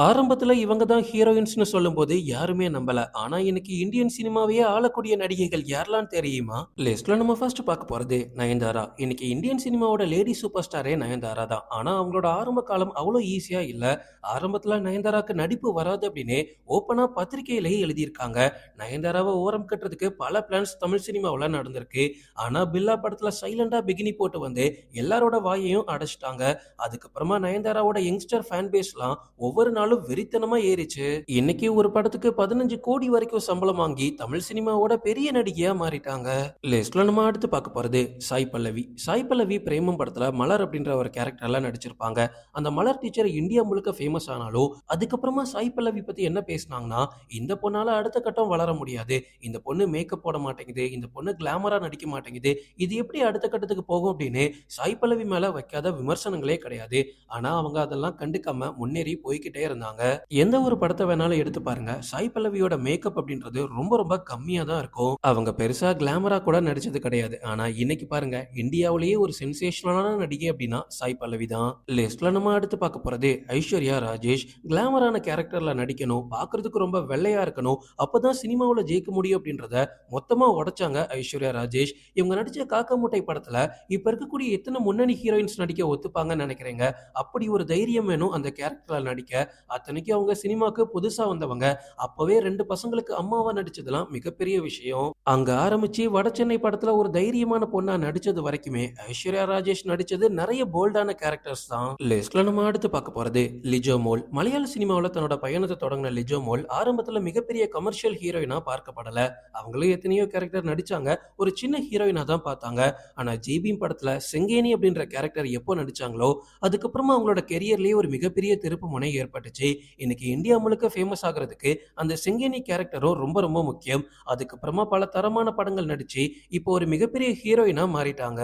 ஆரம்பத்துல இவங்க தான் ஹீரோயின்ஸ்னு சொல்லும்போது யாருமே நம்பல. ஆனா இன்னைக்கு இந்தியன் சினிமாவையே ஆளக்கூடிய நடிகைகள் யாரெல்லாம் தெரியுமா? லிஸ்ட்ல நம்ம ஃபர்ஸ்ட் பார்க்க போறது நயன்தாரா. இன்னைக்கு இந்தியன் சினிமாவோட லேடி சூப்பர் ஸ்டாரே நயன்தாரா தான். ஆனா அவங்களோட ஆரம்ப காலம் அவ்வளோ ஈஸியா இல்ல. ஆரம்பத்துல நயன்தாராக்கு நடிப்பு வராது அப்படின்னு ஓப்பனா பத்திரிகையிலேயே எழுதியிருக்காங்க. நயன்தாராவை ஓரம் கட்டுறதுக்கு பல பிளான்ஸ் தமிழ் சினிமாவுல நடந்திருக்கு. ஆனா பில்லா படத்துல சைலண்டா பிகினி போட்டு வந்து எல்லாரோட வாயையும் அடைச்சிட்டாங்க. அதுக்கப்புறமா நயன்தாராவோட யங்ஸ்டர் ஃபேன் பேஸ்லாம் ஒவ்வொரு நாளும் வெறித்தனமா ஏறிச்சு. இன்னைக்கு ஒரு படத்துக்கு 15 கோடி வரைக்கும் சம்பளம் வாங்கி தமிழ் சினிமாவோட பெரிய நடிகையா மாறிட்டாங்க. லிஸ்ட்ல நம்ம அடுத்து பார்க்க போறது சாய் பல்லவி. சாய் பல்லவி பிரேமம் படத்துல மலர் அப்படின்ற ஒரு கேரக்டர்ல நடிச்சிருப்பாங்க. அந்த மலர் டீச்சர் இந்தியா முழுக்க ஃபேமஸ் ஆனாலும் அதுக்கப்புறமா சாய் பல்லவி பத்தி என்ன பேசினாங்கன்னா, இந்த பொண்ணால அடுத்த கட்டம் வளர முடியாது, இந்த பொண்ணு மேக்கப் போட மாட்டேங்குது, இந்த பொண்ணு கிளாமரா நடிக்க மாட்டேங்குது, இது எப்படி அடுத்த கட்டத்துக்கு போகும் அப்படின்னு சாய் பல்லவி மேல வைக்காத விமர்சனங்களே கிடையாது. ஆனா அவங்க அதெல்லாம் கண்டுக்காம முன்னேறி போய்க்கிட்டே இருந்தாங்க. எந்த ஒரு படத்தை வேணாலும் எடுத்து பாருங்க, சாய் பல்லவியோட மேக்கப் அப்படின்றது ரொம்ப ரொம்ப கம்மியா தான் இருக்கும். அவங்க பெருசா கிளாமரா கூட நடிச்சது கிடையாது. ஆனா இன்னைக்கு பாருங்க, இந்தியாவிலேயே ஒரு சென்சேஷனலான நடிகை அப்படின்னா சாய் பல்லவி தான். லிஸ்ட்ல நம்ம அடுத்து பார்க்க போறது ஐஸ்வர்யா ராஜேஷ். கிளாமரான கேரக்டர்ல நடிக்கணும், பார்க்கிறதுக்கு ரொம்ப வெள்ளையா இருக்கணும், அப்பதான் சினிமாவுல ஜெயிக்க முடியும் அப்படின்றத மொத்தமா உடைச்சாங்க ஐஸ்வர்யா ராஜேஷ். இவங்க நடிச்ச காக்கா முட்டை படத்துல இப்ப இருக்கக்கூடிய எத்தனை முன்னணி ஹீரோயின்ஸ் நடிக்க ஒத்துப்பாங்கன்னு நினைக்கிறீங்க? அப்படி ஒரு தைரியம் வேணும் அந்த கேரக்டர்ல நடிக்க. அத்தனைக்கும் அவங்க சினிமாக்கு புதுசா வந்தவங்க. அப்பவே 2 பசங்களுக்கு அம்மாவா நடிச்சதெல்லாம் மிகப்பெரிய விஷயம். அங்க ஆரம்பிச்சு வடசென்னை படத்துல ஒரு தைரியமான பொண்ணா நடிச்சது வரைக்குமே ஐஸ்வர்யா ராஜேஷ் நடிச்சது நிறைய போல்டான கேரக்டர்ஸ் தான். லிஸ்ட்ல நம்ம அடுத்து பார்க்க போறது லிஜோ மோல். மலையாள சினிமாவுல தன்னோட பயணத்தை தொடங்கின லிஜோ மோல் ஆரம்பத்துல மிகப்பெரிய கமர்ஷியல் ஹீரோயினா பார்க்கப்படல. அவங்களும் எத்தனையோ கேரக்டர் நடிச்சாங்க, ஒரு சின்ன ஹீரோயினா தான் பார்த்தாங்க. ஆனா ஜிபீம் படத்துல செங்கேனி அப்படின்ற கேரக்டர் எப்போ நடிச்சாங்களோ அதுக்கப்புறமா அவங்களோட கெரியர்லயே ஒரு மிகப்பெரிய திருப்பு முனை ஏற்பட்டுச்சு. இன்னைக்கு இந்தியா முழுக்க ஃபேமஸ் ஆகிறதுக்கு அந்த செங்கேனி கேரக்டரும் ரொம்ப ரொம்ப முக்கியம். அதுக்கப்புறமா பல தரமான படங்கள் நடிச்சு இப்போ ஒரு மிகப்பெரிய ஹீரோயினா மாறிட்டாங்க.